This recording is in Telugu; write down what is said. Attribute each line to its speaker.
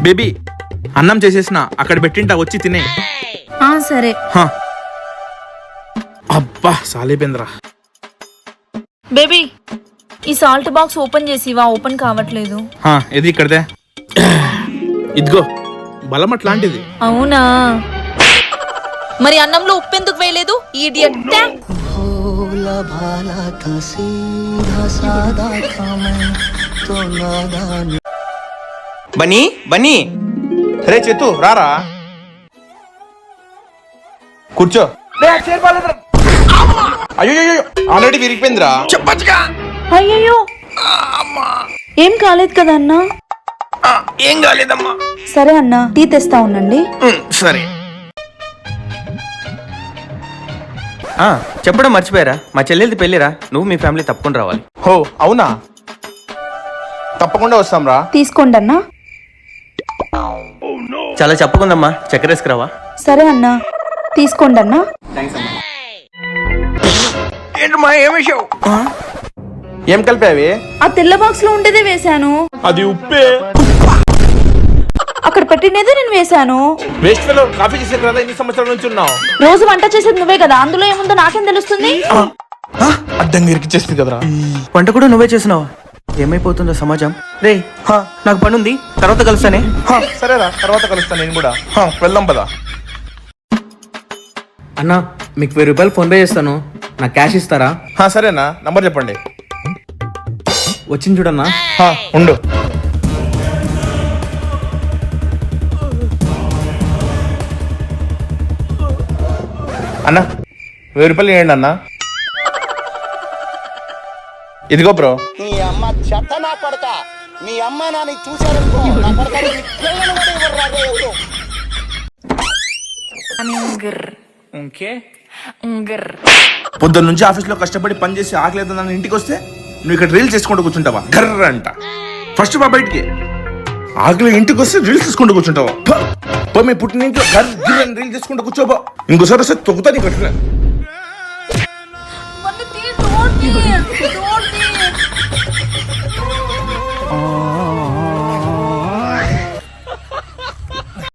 Speaker 1: బేబీ అన్నం చేసేసిన అక్కడ పెట్టింటా వచ్చి తినే.
Speaker 2: సరే.
Speaker 1: అబ్బా సాలిపోయిందిరా.
Speaker 2: బేబీ ఈ సాల్ట్ బాక్స్ ఓపెన్ చేసివా, ఓపెన్ కావట్లేదు.
Speaker 1: ఇది ఇక్కడదే. ఇదిగో బలం అట్లాంటిది.
Speaker 2: అవునా, మరి అన్నంలో ఉప్పు ఎందుకు వేయలేదు ఈడియట్?
Speaker 3: బన్నీ బన్నీ,
Speaker 1: రే చేతు రారా, కూర్చో. అయ్యో ఆల్రెడీ విరిగిపోయిందిరా.
Speaker 3: చెప్పచ్చుగా.
Speaker 2: అయ్యయ్యో ఏం కాలేదు కదా అన్నా?
Speaker 3: ఏం కాలేదమ్మా.
Speaker 2: సరే అన్నా, టీ తెస్తా ఉండండి.
Speaker 3: సరే. చెప్పడం మర్చిపోయారా, మా చెల్లెలది పెళ్ళిరా, నువ్వు మీ ఫ్యామిలీ తప్పకుండా రావాలి.
Speaker 1: హో అవునా, తప్పకుండా వస్తాం రా.
Speaker 2: తీసుకోండి అన్నా.
Speaker 3: చాలా చెప్పకుందమ్మా, చక్కెర వేసుకురావా?
Speaker 2: సరే అన్నా, తీసుకోండి అన్నా.
Speaker 3: ఏంటమ్మా ఏం వేసావు?
Speaker 1: ఏం కలిపావి?
Speaker 2: ఆ తెల్ల బాక్స్ లో ఉండేదే వేశాను.
Speaker 1: అది ఉప్పే.
Speaker 2: అక్కడ పెట్టినదే నేను వేశాను.
Speaker 1: వేస్ట్ ఫెలో, కాఫీ చేసే కదా ఇన్ని సంవత్సరాల నుంచి ఉన్నావు.
Speaker 2: రోజు వంట చేసేది నువ్వే కదా, అందులో ఏముందో నాకేం తెలుస్తుంది?
Speaker 1: అడ్డంగా ఇరికిచ్చేస్తుంది కదరా.
Speaker 3: వంట కూడా నువ్వే చేసినావా? ఏమైపోతుందో సమాజం. రే నాకు పని ఉంది, తర్వాత కలుస్తానే.
Speaker 1: సరేరా, తర్వాత కలుస్తాను నేను కూడా. వెళ్దాం పదా.
Speaker 4: అన్నా మీకు 1000 రూపాయలు ఫోన్పే చేస్తాను, నాకు క్యాష్ ఇస్తారా?
Speaker 1: సరేనా, నంబర్ చెప్పండి.
Speaker 4: వచ్చింది చూడన్నా.
Speaker 1: ఉండు. అన్నా 1000 రూపాయలు ఇవ్వండి అన్నా. ఇదిగో బ్రో.
Speaker 5: నీ అమ్మ చెత్త నా కొడక, మీ అమ్మ నాని చూశారనుకో నా కొడక పిల్లలు కూడా ఇవ్వరు ఎవరు.
Speaker 1: పొద్దున్న నుంచి ఆఫీస్ లో కష్టపడి పని చేసి ఆకలేదు నన్ను ఇంటికి వస్తే నువ్వు ఇక్కడ రీల్స్ చేసుకుంటూ కూర్చుంటావా? గర్ర అంట. ఫస్ట్ బా బయటికి. ఆకలి ఇంటికి వస్తే రీల్స్ చేసుకుంటూ కూర్చుంటావా? మీ పుట్టిన ఇంట్లో గర్ర రీల్స్ చేసుకుంటూ కూర్చోబా. ఇంకోసారి వస్తే తొక్కుతా నీకు.